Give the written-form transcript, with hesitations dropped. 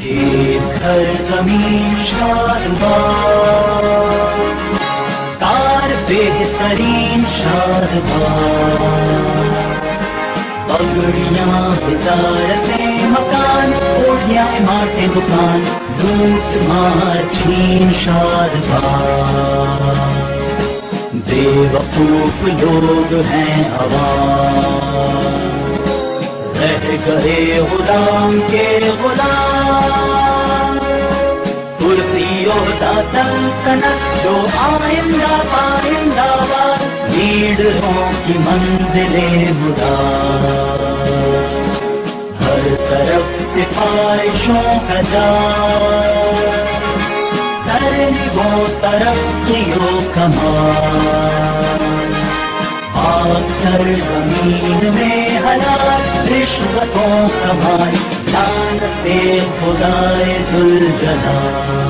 ایک گھر زمین شادباز، کار بہترین شادباز، پگڑیاں وزارتیں مکان، اوڑیاں عمارتیں دکان، لوٹ مار چھین شادباز، بے وقوف لوگ ہیں عوام، رہ گئے غلام کے غلام، کرسی عہدہ سلطنت جو آئندہ پائندہ باد، لیڈروں کی منزل مدار، ہر طرف سفارشوں کا جال، سرنگوں ترقیوں کمال، آگ سرزمین میں حلال، رشوتوں کمائی، لعنت خدائے ذوالجلال۔